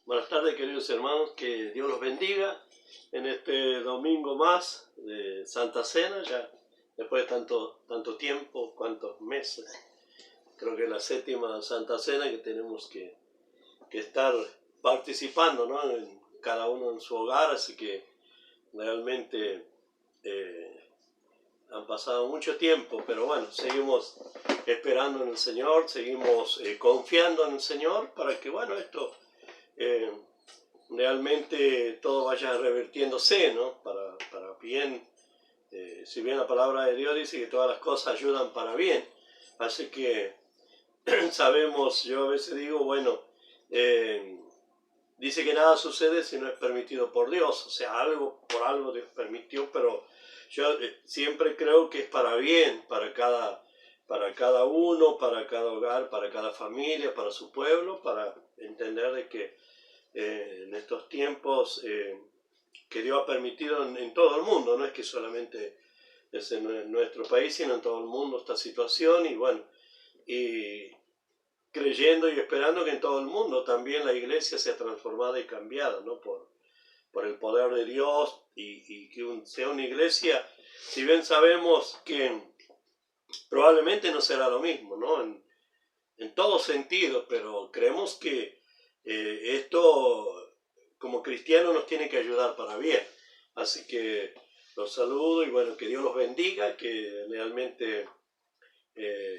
Buenas tardes, queridos hermanos, que Dios los bendiga en este domingo más de Santa Cena, ya después de tanto tiempo, cuántos meses. Creo que es la séptima Santa Cena que tenemos que estar participando, ¿no? En cada uno en su hogar, así que realmente han pasado mucho tiempo, pero bueno, seguimos esperando en el Señor, seguimos confiando en el Señor para que, bueno, esto realmente todo vaya revertiéndose, ¿no? Para bien. Si bien la palabra de Dios dice que todas las cosas ayudan para bien, así que sabemos, yo a veces digo, bueno, dice que nada sucede si no es permitido por Dios, o sea, por algo Dios permitió, pero yo siempre creo que es para bien, para cada uno, para cada hogar, para cada familia, para su pueblo, para entender de que en estos tiempos que Dios ha permitido en todo el mundo, no es que solamente es en nuestro país, sino en todo el mundo esta situación, y bueno, y creyendo y esperando que en todo el mundo también la iglesia sea transformada y cambiada, ¿no? por el poder de Dios, y que sea una iglesia, si bien sabemos que probablemente no será lo mismo, ¿no? En todo sentido, pero creemos que esto como cristianos nos tiene que ayudar para bien. Así que los saludo y bueno, que Dios los bendiga, que realmente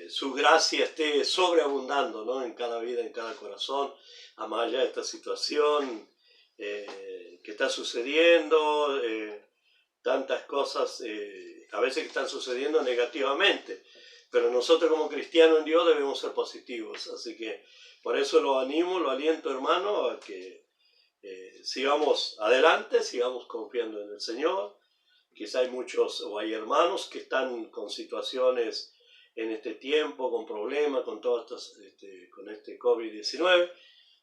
su gracia esté sobreabundando, ¿no? En cada vida, en cada corazón, a más allá de esta situación que está sucediendo, tantas cosas a veces que están sucediendo negativamente, pero nosotros como cristianos en Dios debemos ser positivos, así que por eso lo animo, lo aliento, hermano, a que sigamos adelante, sigamos confiando en el Señor. Quizá hay muchos o hay hermanos que están con situaciones en este tiempo, con problemas, con todo con este COVID-19,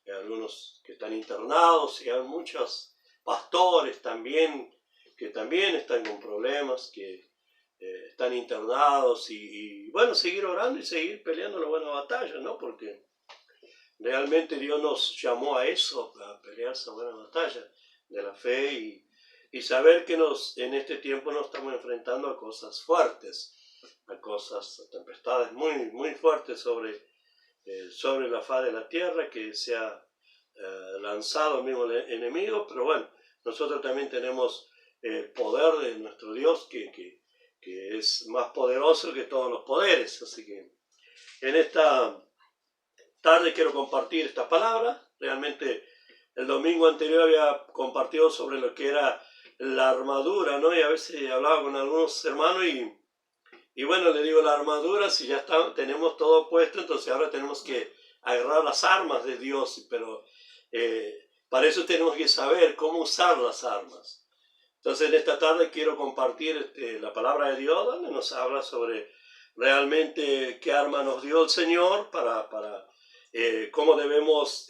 algunos que están internados, y hay muchos pastores también que también están con problemas, que están internados, y bueno, seguir orando y seguir peleando la buena batalla, ¿no? Porque realmente Dios nos llamó a eso, a pelear esa buena batalla de la fe, y saber que en este tiempo nos estamos enfrentando a cosas fuertes, a tempestades muy, muy fuertes sobre la faz de la tierra, que se ha lanzado el mismo enemigo, pero bueno, nosotros también tenemos el poder de nuestro Dios, que es más poderoso que todos los poderes. Así que en esta tarde quiero compartir esta palabra. Realmente el domingo anterior había compartido sobre lo que era la armadura, ¿no? Y a veces hablaba con algunos hermanos y bueno, le digo, la armadura, si ya tenemos todo puesto, entonces ahora tenemos que agarrar las armas de Dios, pero para eso tenemos que saber cómo usar las armas. Entonces en esta tarde quiero compartir la palabra de Dios, donde nos habla sobre realmente qué arma nos dio el Señor para cómo debemos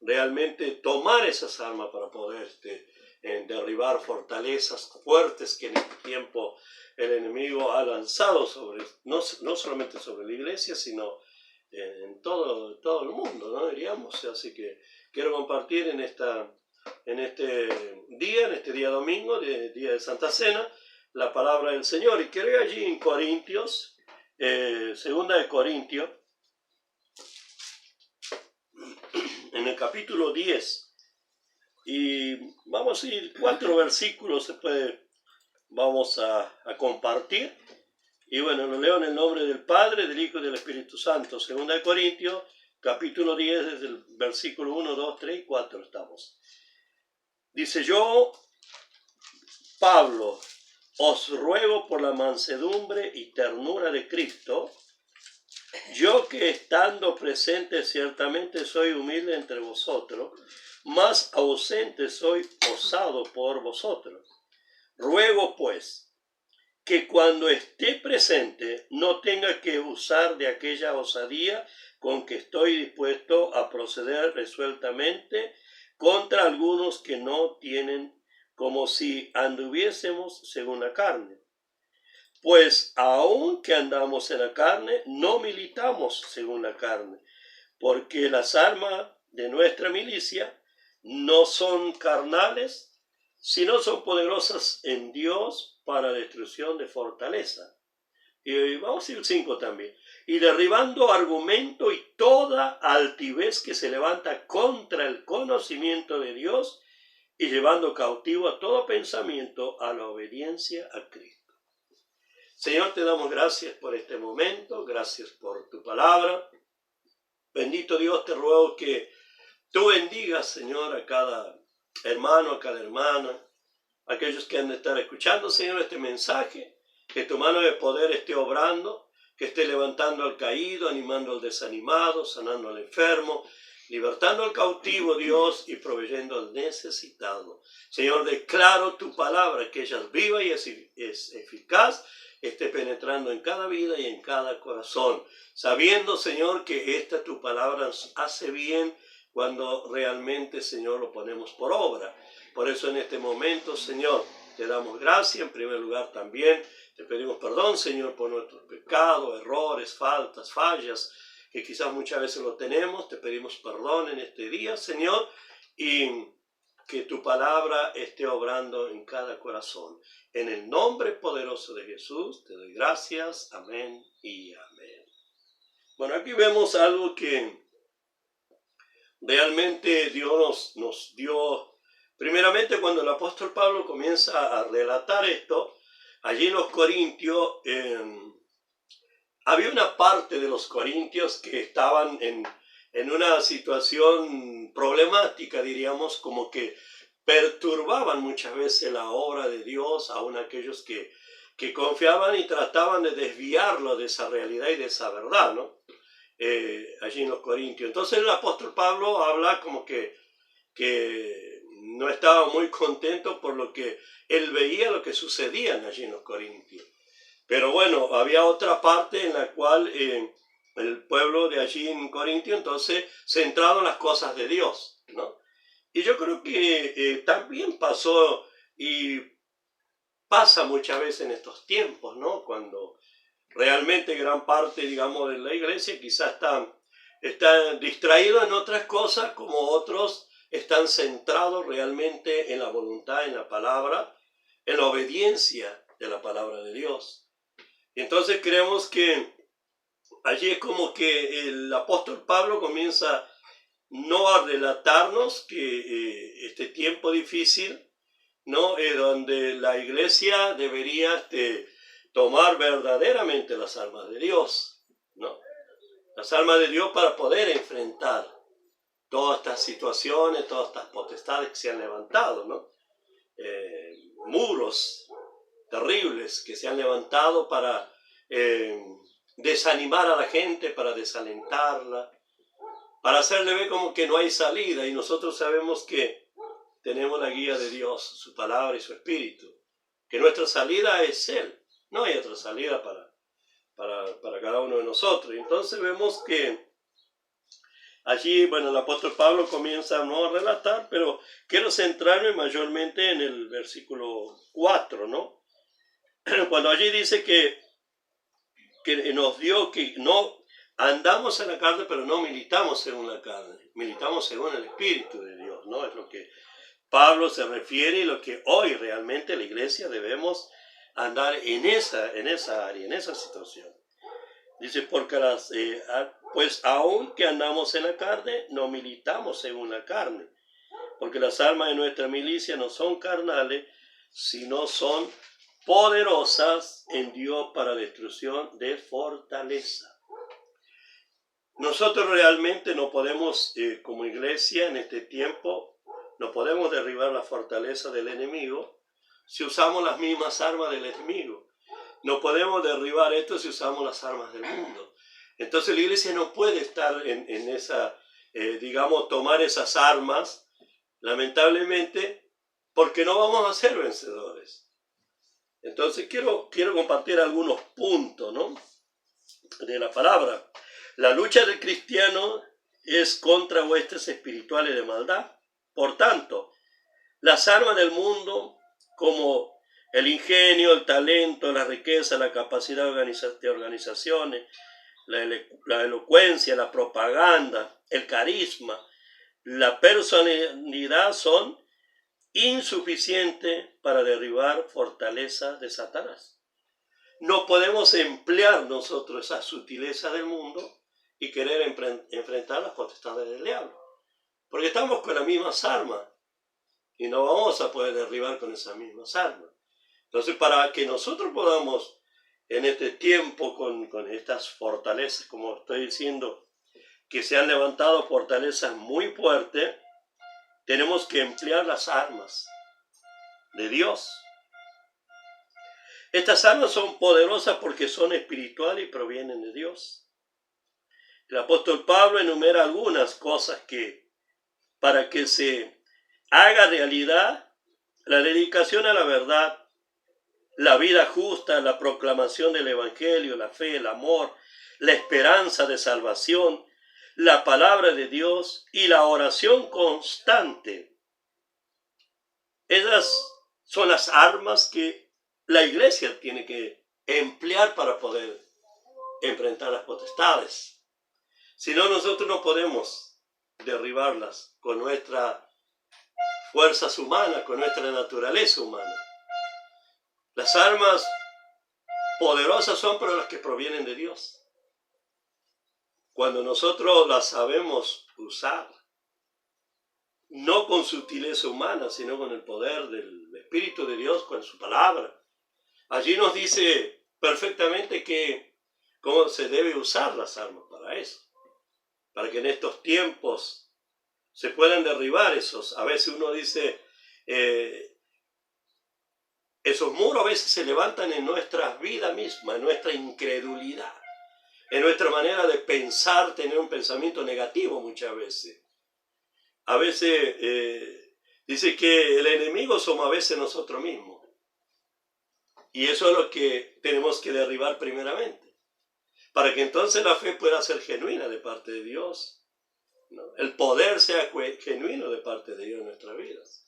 realmente tomar esas armas para poder derribar fortalezas fuertes que en este tiempo el enemigo ha lanzado no solamente sobre la iglesia, sino en todo el mundo, ¿no? Diríamos. Así que quiero compartir en este día domingo, día de Santa Cena, la palabra del Señor. Y quiero ir allí en Corintios, segunda de Corintios, en el capítulo 10, y vamos a ir 4 versículos, vamos a compartir, y bueno, lo leo en el nombre del Padre, del Hijo y del Espíritu Santo. Segunda de Corintios, capítulo 10, desde el versículo 1, 2, 3 y 4 estamos. Dice: yo, Pablo, os ruego por la mansedumbre y ternura de Cristo, yo que estando presente ciertamente soy humilde entre vosotros, mas ausente soy osado por vosotros. Ruego pues que cuando esté presente no tenga que usar de aquella osadía con que estoy dispuesto a proceder resueltamente contra algunos que no tienen, como si anduviésemos según la carne. Pues aun que andamos en la carne, no militamos según la carne, porque las armas de nuestra milicia no son carnales, sino son poderosas en Dios para destrucción de fortaleza. Y vamos a ir 5 también. Y derribando argumento y toda altivez que se levanta contra el conocimiento de Dios, y llevando cautivo a todo pensamiento a la obediencia a Cristo. Señor, te damos gracias por este momento, gracias por tu palabra. Bendito Dios, te ruego que tú bendigas, Señor, a cada hermano, a cada hermana, a aquellos que han de estar escuchando, Señor, este mensaje, que tu mano de poder esté obrando, que esté levantando al caído, animando al desanimado, sanando al enfermo, libertando al cautivo, Dios, y proveyendo al necesitado. Señor, declaro tu palabra, que ella es viva y es eficaz, esté penetrando en cada vida y en cada corazón, sabiendo, Señor, que esta tu palabra nos hace bien cuando realmente, Señor, lo ponemos por obra. Por eso en este momento, Señor, te damos gracias. En primer lugar también te pedimos perdón, Señor, por nuestros pecados, errores, faltas, fallas, que quizás muchas veces lo tenemos. Te pedimos perdón en este día, Señor, y que tu palabra esté obrando en cada corazón. En el nombre poderoso de Jesús te doy gracias. Amén y amén. Bueno, aquí vemos algo que realmente Dios nos dio. Primeramente, cuando el apóstol Pablo comienza a relatar esto, allí en los Corintios, había una parte de los corintios que estaban en una situación problemática, diríamos, como que perturbaban muchas veces la obra de Dios, aun aquellos que confiaban y trataban de desviarlo de esa realidad y de esa verdad, ¿no? Allí en los Corintios. Entonces el apóstol Pablo habla como que no estaba muy contento por lo que él veía, lo que sucedía allí en los Corintios. Pero bueno, había otra parte en la cual el pueblo de allí en Corintio, entonces, centrado en las cosas de Dios, ¿no? Y yo creo que también pasó y pasa muchas veces en estos tiempos, ¿no? Cuando realmente gran parte, digamos, de la iglesia quizás está distraído en otras cosas, como otros están centrados realmente en la voluntad, en la palabra, en la obediencia de la palabra de Dios. Y entonces creemos que allí es como que el apóstol Pablo comienza no a relatarnos que este tiempo difícil, ¿no? Donde la iglesia debería tomar verdaderamente las armas de Dios, ¿no? Las armas de Dios para poder enfrentar todas estas situaciones, todas estas potestades que se han levantado, ¿no? Muros terribles que se han levantado para desanimar a la gente, para desalentarla, para hacerle ver como que no hay salida. Y nosotros sabemos que tenemos la guía de Dios, su palabra y su espíritu, que nuestra salida es Él. No hay otra salida para cada uno de nosotros. Y entonces vemos que allí, bueno, el apóstol Pablo comienza no a relatar, pero quiero centrarme mayormente en el versículo 4, ¿no? Cuando allí dice que nos dio que no andamos en la carne, pero no militamos según la carne, militamos según el Espíritu de Dios, ¿no? Es lo que Pablo se refiere y lo que hoy realmente la iglesia debemos andar en esa área, en esa situación. Dice, porque pues aun que andamos en la carne, no militamos según la carne, porque las armas de nuestra milicia no son carnales, sino son poderosas en Dios para destrucción de fortaleza. Nosotros realmente no podemos, como iglesia en este tiempo, no podemos derribar la fortaleza del enemigo si usamos las mismas armas del enemigo. No podemos derribar esto si usamos las armas del mundo. Entonces la iglesia no puede estar en esa, digamos, tomar esas armas, lamentablemente, porque no vamos a ser vencedores. Entonces quiero compartir algunos puntos, ¿no?, de la palabra. La lucha del cristiano es contra huestes espirituales de maldad. Por tanto, las armas del mundo, como el ingenio, el talento, la riqueza, la capacidad de organizaciones, la elocuencia, la propaganda, el carisma, la personalidad son insuficientes para derribar fortalezas de Satanás. No podemos emplear nosotros esa sutileza del mundo y querer enfrentar las potestades del diablo, porque estamos con las mismas armas y no vamos a poder derribar con esas mismas armas. Entonces, para que nosotros podamos en este tiempo con estas fortalezas, como estoy diciendo, que se han levantado fortalezas muy fuertes, tenemos que emplear las armas de Dios. Estas armas son poderosas porque son espirituales y provienen de Dios. El apóstol Pablo enumera algunas cosas que, para que se haga realidad, la dedicación a la verdad, la vida justa, la proclamación del evangelio, la fe, el amor, la esperanza de salvación, la palabra de Dios y la oración constante. Esas son las armas que la iglesia tiene que emplear para poder enfrentar las potestades. Si no, nosotros no podemos derribarlas con nuestras fuerzas humanas, con nuestra naturaleza humana. Las armas poderosas son pero las que provienen de Dios. Cuando nosotros las sabemos usar, no con sutileza humana, sino con el poder del Espíritu de Dios, con su palabra. Allí nos dice perfectamente cómo se debe usar las armas para eso, para que en estos tiempos se puedan derribar esos. A veces uno dice, esos muros a veces se levantan en nuestra vida misma, en nuestra incredulidad, en nuestra manera de pensar, tener un pensamiento negativo muchas veces. A veces dice que el enemigo somos a veces nosotros mismos. Y eso es lo que tenemos que derribar primeramente, para que entonces la fe pueda ser genuina de parte de Dios, ¿no? El poder sea genuino de parte de Dios en nuestras vidas.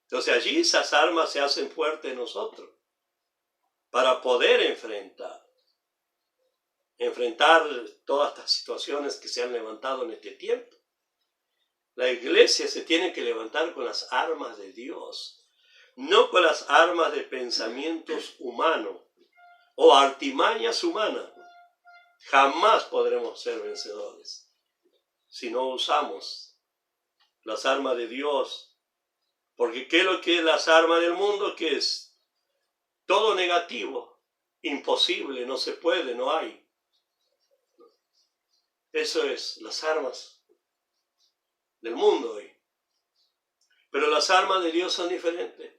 Entonces allí esas armas se hacen fuertes en nosotros para poder enfrentar todas estas situaciones que se han levantado en este tiempo. La iglesia se tiene que levantar con las armas de Dios, no con las armas de pensamientos humanos o artimañas humanas. Jamás podremos ser vencedores si no usamos las armas de Dios. Porque ¿qué es lo que es las armas del mundo? ¿Qué es? Todo negativo, imposible, no se puede, no hay. Eso es las armas del mundo hoy. Pero las armas de Dios son diferentes.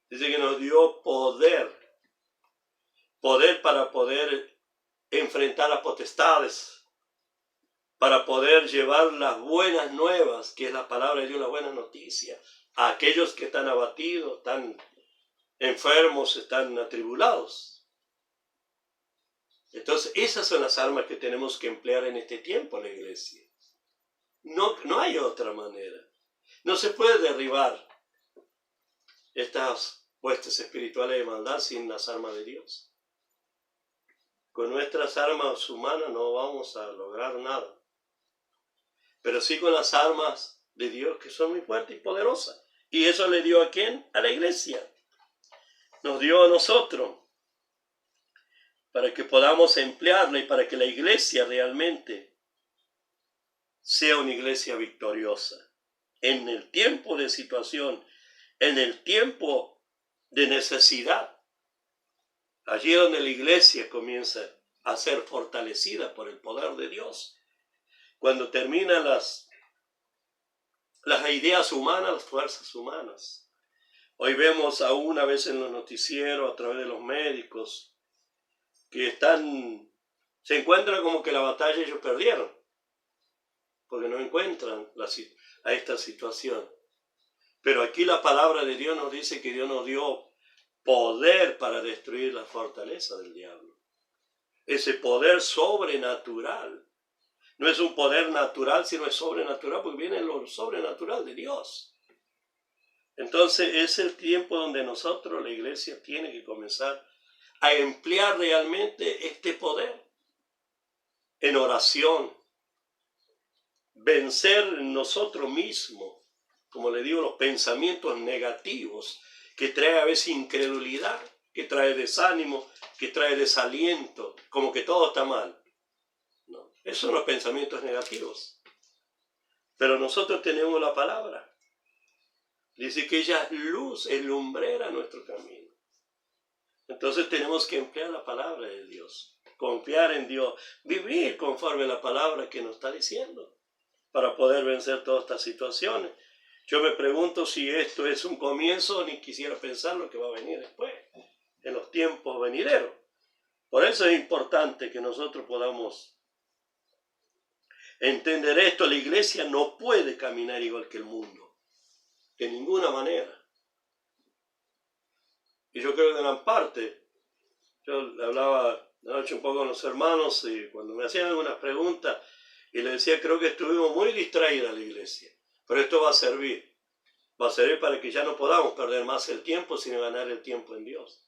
Dice que nos dio poder para poder enfrentar a potestades, para poder llevar las buenas nuevas, que es la palabra de Dios, la buena noticia, a aquellos que están abatidos, están enfermos, están atribulados. Entonces, esas son las armas que tenemos que emplear en este tiempo en la iglesia. No hay otra manera. No se puede derribar estas huestes espirituales de maldad sin las armas de Dios. Con nuestras armas humanas no vamos a lograr nada. Pero sí con las armas de Dios, que son muy fuertes y poderosas. ¿Y eso le dio a quién? A la iglesia. Nos dio a nosotros, para que podamos emplearla y para que la iglesia realmente sea una iglesia victoriosa. En el tiempo de situación, en el tiempo de necesidad, allí es donde la iglesia comienza a ser fortalecida por el poder de Dios. Cuando terminan las ideas humanas, las fuerzas humanas. Hoy vemos aún a veces en los noticieros, a través de los médicos, que se encuentran como que la batalla ellos perdieron, porque no encuentran a esta situación. Pero aquí la palabra de Dios nos dice que Dios nos dio poder para destruir la fortaleza del diablo. Ese poder sobrenatural. No es un poder natural, sino es sobrenatural, porque viene lo sobrenatural de Dios. Entonces es el tiempo donde nosotros, la iglesia, tiene que comenzar a emplear realmente este poder en oración, vencer nosotros mismos, como le digo, los pensamientos negativos que trae a veces incredulidad, que trae desánimo, que trae desaliento, como que todo está mal. ¿No? Esos son los pensamientos negativos. Pero nosotros tenemos la palabra. Dice que ella es luz, es lumbrera nuestro camino. Entonces tenemos que emplear la palabra de Dios, confiar en Dios, vivir conforme a la palabra que nos está diciendo, para poder vencer todas estas situaciones. Yo me pregunto si esto es un comienzo, ni quisiera pensar lo que va a venir después, en los tiempos venideros. Por eso es importante que nosotros podamos entender esto. La iglesia no puede caminar igual que el mundo, de ninguna manera. Y yo creo que en gran parte, yo hablaba anoche un poco con los hermanos y cuando me hacían algunas preguntas y les decía, creo que estuvimos muy distraídos la iglesia, pero esto va a servir para que ya no podamos perder más el tiempo, sino ganar el tiempo en Dios.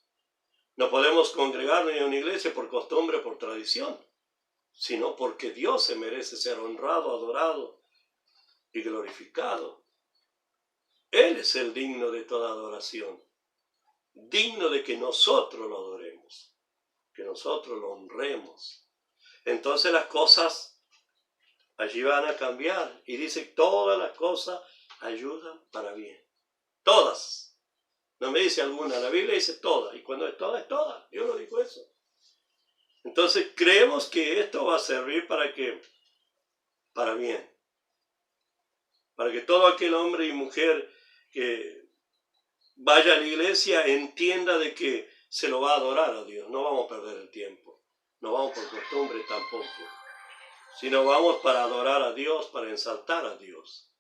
No podemos congregarnos en una iglesia por costumbre, por tradición, sino porque Dios se merece ser honrado, adorado y glorificado. Él es el digno de toda adoración, digno de que nosotros lo adoremos, que nosotros lo honremos. Entonces las cosas allí van a cambiar. Y dice, todas las cosas ayudan para bien. Todas. No me dice alguna, la Biblia dice todas. Y cuando es toda, es toda. Dios lo dijo eso. Entonces creemos que esto va a servir para bien. Para que todo aquel hombre y mujer que vaya a la iglesia entienda de que se lo va a adorar a Dios. No vamos a perder el tiempo. No vamos por costumbre tampoco. Sino vamos para adorar a Dios, para ensaltar a Dios.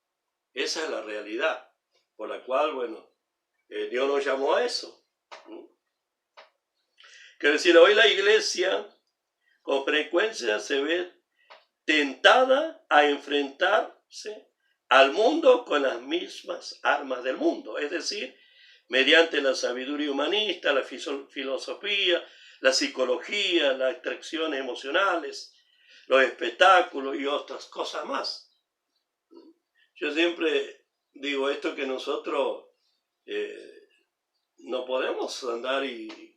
Esa es la realidad por la cual, Dios nos llamó a eso. Quiero decir, hoy la iglesia con frecuencia se ve tentada a enfrentarse al mundo con las mismas armas del mundo, es decir, mediante la sabiduría humanista, la filosofía, la psicología, las extracciones emocionales, los espectáculos y otras cosas más. Yo siempre digo esto, que nosotros no podemos andar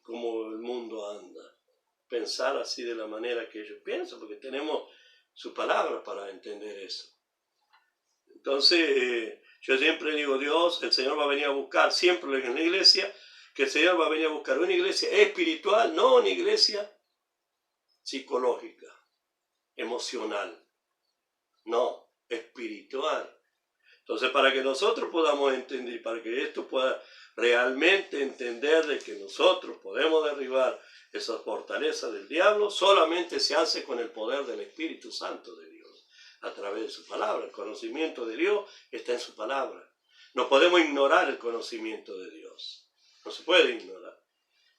como el mundo anda, pensar así de la manera que ellos piensan, porque tenemos su palabra para entender eso. Entonces, yo siempre digo, el Señor va a venir a buscar, siempre lo digo en la iglesia, que el Señor va a venir a buscar una iglesia espiritual, no una iglesia psicológica, emocional, no, espiritual. Entonces, para que nosotros podamos entender, para que esto pueda realmente entender de que nosotros podemos derribar esas fortalezas del diablo, solamente se hace con el poder del Espíritu Santo de Dios, a través de su palabra. El conocimiento de Dios está en su palabra. No podemos ignorar el conocimiento de Dios. No se puede ignorar.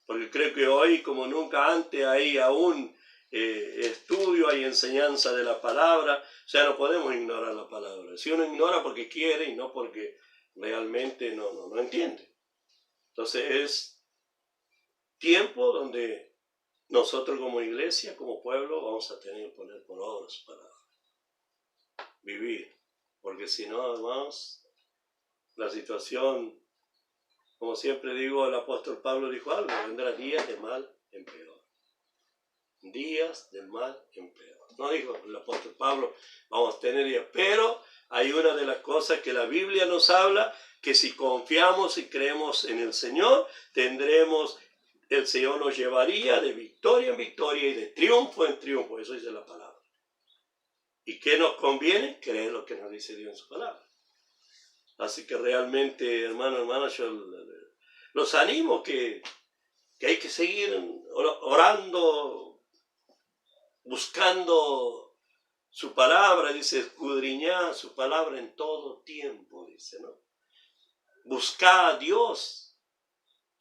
Porque creo que hoy, como nunca antes, hay aún estudio, hay enseñanza de la palabra. O sea, no podemos ignorar la palabra. Si uno ignora porque quiere y no porque realmente no entiende. Entonces es tiempo donde nosotros como iglesia, como pueblo, vamos a tener que poner por obra su palabra. Vivir. Porque si no, además, la situación, como siempre digo, el apóstol Pablo dijo algo, vendrá días de mal en peor. Días de mal en peor. No dijo el apóstol Pablo, vamos a tener días, pero hay una de las cosas que la Biblia nos habla, que si confiamos y creemos en el Señor, el Señor nos llevaría de victoria en victoria y de triunfo en triunfo. Eso dice la palabra. ¿Y qué nos conviene? Creer lo que nos dice Dios en su palabra. Así que realmente, hermanos, yo los animo que hay que seguir orando, buscando su palabra, dice, escudriñar su palabra en todo tiempo, dice, ¿no? Buscar a Dios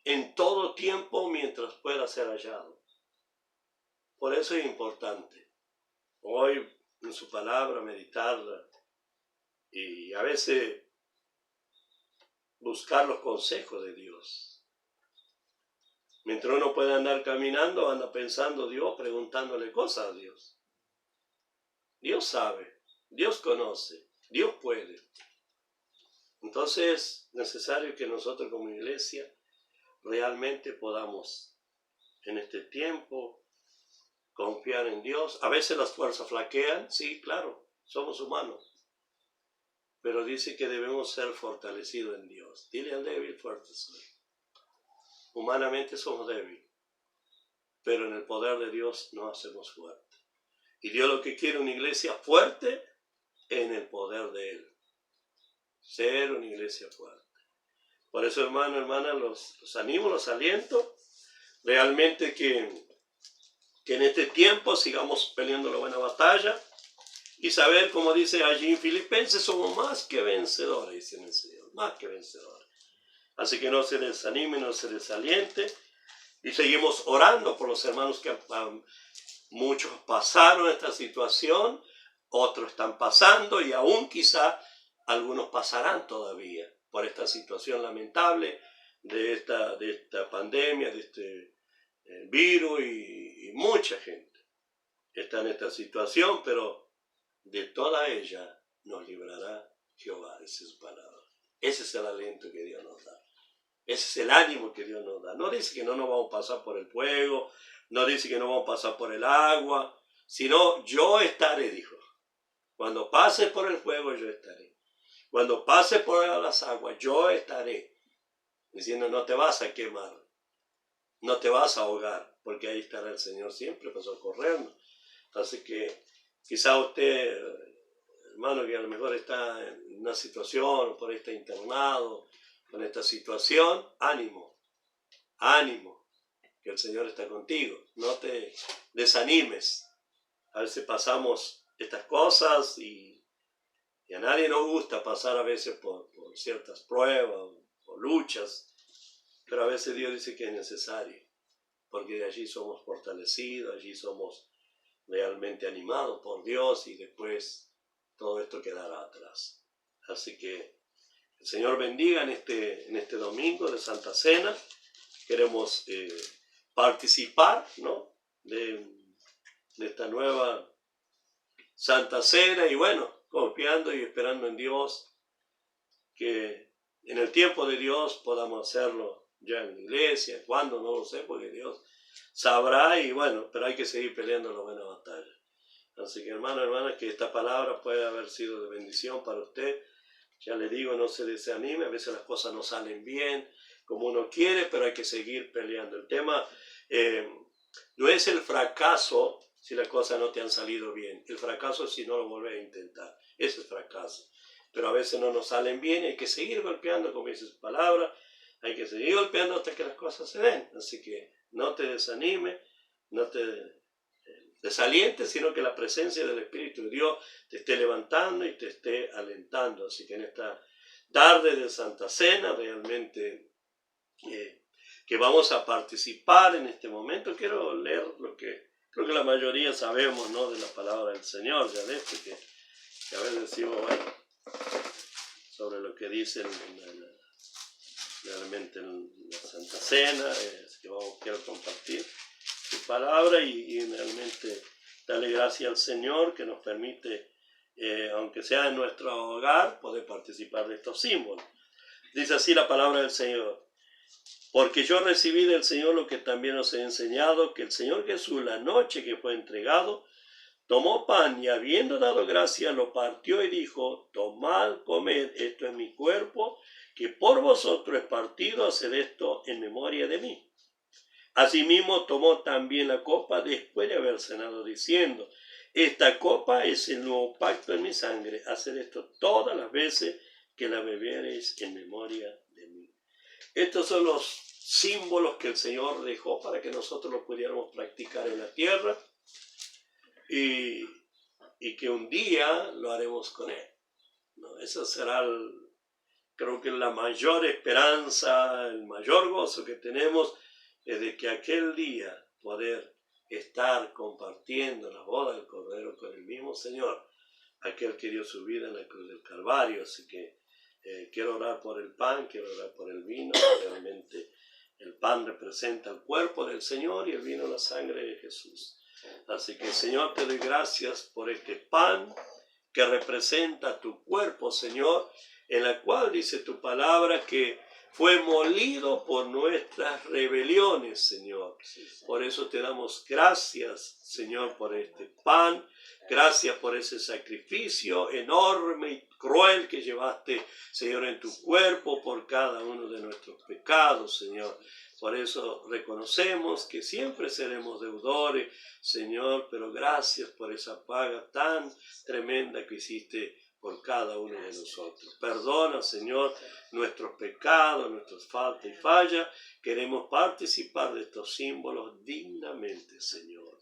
en todo tiempo mientras pueda ser hallado. Por eso es importante hoy en su palabra meditarla y a veces buscar los consejos de Dios. Mientras uno puede andar caminando, anda pensando Dios, preguntándole cosas a Dios. Dios sabe. Dios conoce, Dios puede. Entonces es necesario que nosotros como iglesia realmente podamos en este tiempo confiar en Dios. A veces las fuerzas flaquean, sí, claro, somos humanos. Pero dice que debemos ser fortalecidos en Dios. Dile al débil, fuerte soy. Humanamente somos débiles, pero en el poder de Dios nos hacemos fuertes. Y Dios lo que quiere una iglesia fuerte en el poder de Él. Ser una iglesia fuerte. Por eso, hermano, hermana, los animo, los aliento. Realmente que en este tiempo sigamos peleando la buena batalla. Y saber, como dice allí en Filipenses, somos más que vencedores, dice el Señor, más que vencedores. Así que no se desanime, no se desaliente. Y seguimos orando por los hermanos que muchos pasaron esta situación, otros están pasando y aún quizá algunos pasarán todavía por esta situación lamentable de esta pandemia, de este virus y mucha gente está en esta situación, pero de toda ella nos librará Jehová, esa es su palabra. Ese es el aliento que Dios nos da. Ese es el ánimo que Dios nos da. No dice que no nos vamos a pasar por el fuego, no dice que no vamos a pasar por el agua, sino yo estaré, dijo. Cuando pases por el fuego, yo estaré. Cuando pases por las aguas, yo estaré. Diciendo, no te vas a quemar, no te vas a ahogar, porque ahí estará el Señor siempre para socorrernos. Así que quizá usted, hermano, que a lo mejor está en una situación, por ahí está internado, con esta situación, ánimo, ánimo, que el Señor está contigo, no te desanimes. A veces pasamos estas cosas y a nadie nos gusta pasar a veces por ciertas pruebas o luchas, pero a veces Dios dice que es necesario, porque de allí somos fortalecidos, allí somos realmente animados por Dios y después todo esto quedará atrás. Así que el Señor bendiga en este domingo de Santa Cena. Queremos participar, ¿no?, de esta nueva Santa Cena y bueno, confiando y esperando en Dios que en el tiempo de Dios podamos hacerlo ya en la iglesia. ¿Cuándo? No lo sé, porque Dios sabrá y bueno, pero hay que seguir peleando la buena batalla. Así que hermano, hermanas, que esta palabra puede haber sido de bendición para usted. Ya le digo, no se desanime, a veces las cosas no salen bien como uno quiere, pero hay que seguir peleando. El tema no es el fracaso si las cosas no te han salido bien. El fracaso es si no lo vuelves a intentar. Ese es fracaso. Pero a veces no nos salen bien y hay que seguir golpeando, como dice su palabra. Hay que seguir golpeando hasta que las cosas se den. Así que no te desanime, no te desalientes, sino que la presencia del Espíritu de Dios te esté levantando y te esté alentando. Así que en esta tarde de Santa Cena, realmente que vamos a participar en este momento, quiero leer lo que creo que la mayoría sabemos, ¿no?, de la palabra del Señor, ya ves, que a veces decimos, bueno, sobre lo que dice realmente en la Santa Cena, es que quiero compartir su palabra y realmente darle gracias al Señor que nos permite, aunque sea en nuestro hogar, poder participar de estos símbolos. Dice así la palabra del Señor: porque yo recibí del Señor lo que también os he enseñado, que el Señor Jesús, la noche que fue entregado, tomó pan y habiendo dado gracias, lo partió y dijo: tomad, comed, esto es mi cuerpo, que por vosotros es partido, haced esto en memoria de mí. Asimismo tomó también la copa después de haber cenado, diciendo: esta copa es el nuevo pacto en mi sangre, haced esto todas las veces que la bebiereis en memoria de mí. Estos son los símbolos que el Señor dejó para que nosotros los pudiéramos practicar en la tierra y que un día lo haremos con Él, ¿no? Esa será, creo que la mayor esperanza, el mayor gozo que tenemos es de que aquel día poder estar compartiendo la boda del Cordero con el mismo Señor, aquel que dio su vida en la cruz del Calvario. Así que quiero orar por el pan, quiero orar por el vino. Realmente el pan representa el cuerpo del Señor y el vino la sangre de Jesús. Así que Señor, te doy gracias por este pan que representa tu cuerpo, Señor, en la cual dice tu palabra que fue molido por nuestras rebeliones, Señor. Por eso te damos gracias, Señor, por este pan. Gracias por ese sacrificio enorme y cruel que llevaste, Señor, en tu cuerpo por cada uno de nuestros pecados, Señor. Por eso reconocemos que siempre seremos deudores, Señor, pero gracias por esa paga tan tremenda que hiciste por cada uno de nosotros. Perdona, Señor, nuestros pecados, nuestras faltas y fallas. Queremos participar de estos símbolos dignamente, Señor.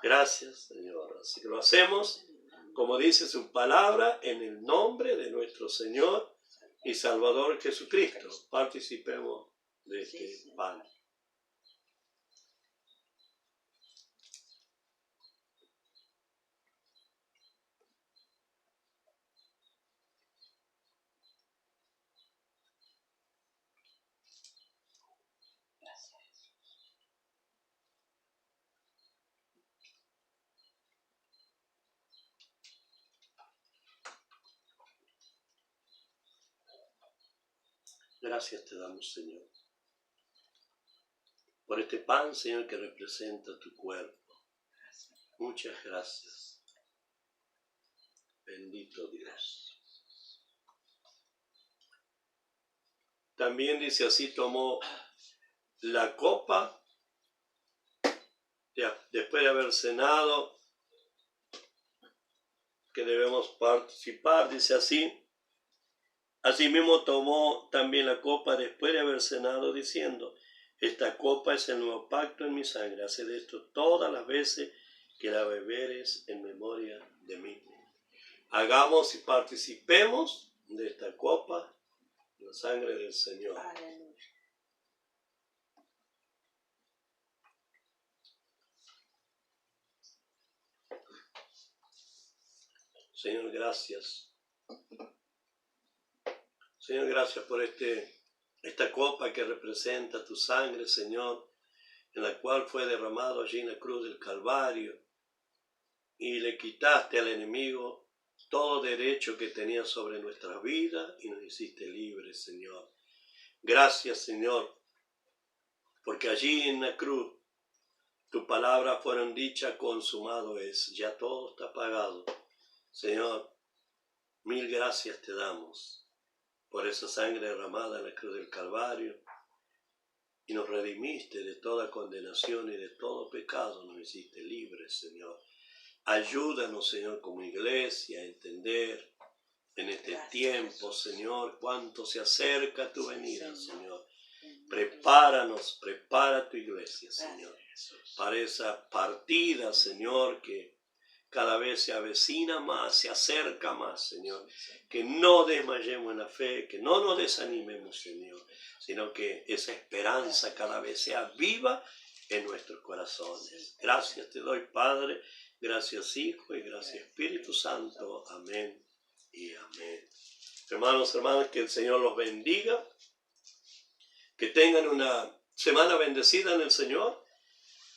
Gracias, Señor. Así que lo hacemos, como dice su palabra, en el nombre de nuestro Señor y Salvador Jesucristo. Participemos de este pan. Gracias te damos, Señor, por este pan, Señor, que representa tu cuerpo. Muchas gracias. Bendito Dios. También dice así, tomó la copa, después de haber cenado, que debemos participar, dice así. Asimismo tomó también la copa después de haber cenado, diciendo, esta copa es el nuevo pacto en mi sangre. Haced esto todas las veces que la beberes en memoria de mí. Hagamos y participemos de esta copa, la sangre del Señor. Aleluya. Señor, gracias. Señor, gracias por esta copa que representa tu sangre, Señor, en la cual fue derramado allí en la cruz del Calvario, y le quitaste al enemigo todo derecho que tenía sobre nuestras vidas y nos hiciste libres, Señor. Gracias, Señor, porque allí en la cruz tu palabra fueron dicha, consumado es, ya todo está pagado. Señor, mil gracias te damos por esa sangre derramada en la cruz del Calvario, y nos redimiste de toda condenación y de todo pecado, nos hiciste libres, Señor. Ayúdanos, Señor, como iglesia a entender en este tiempo, Señor, cuánto se acerca tu venida, Señor. Prepáranos, prepara tu iglesia, Señor, para esa partida, Señor, que cada vez se avecina más, se acerca más, Señor. Que no desmayemos en la fe, que no nos desanimemos, Señor, sino que esa esperanza cada vez sea viva en nuestros corazones. Gracias te doy, Padre, gracias Hijo y gracias Espíritu Santo. Amén y amén. Hermanos, hermanas, que el Señor los bendiga, que tengan una semana bendecida en el Señor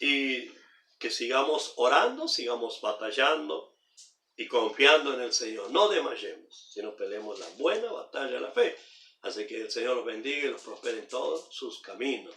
y que sigamos orando, sigamos batallando y confiando en el Señor. No desmayemos, sino peleemos la buena batalla de la fe. Así que el Señor los bendiga y los prospere en todos sus caminos.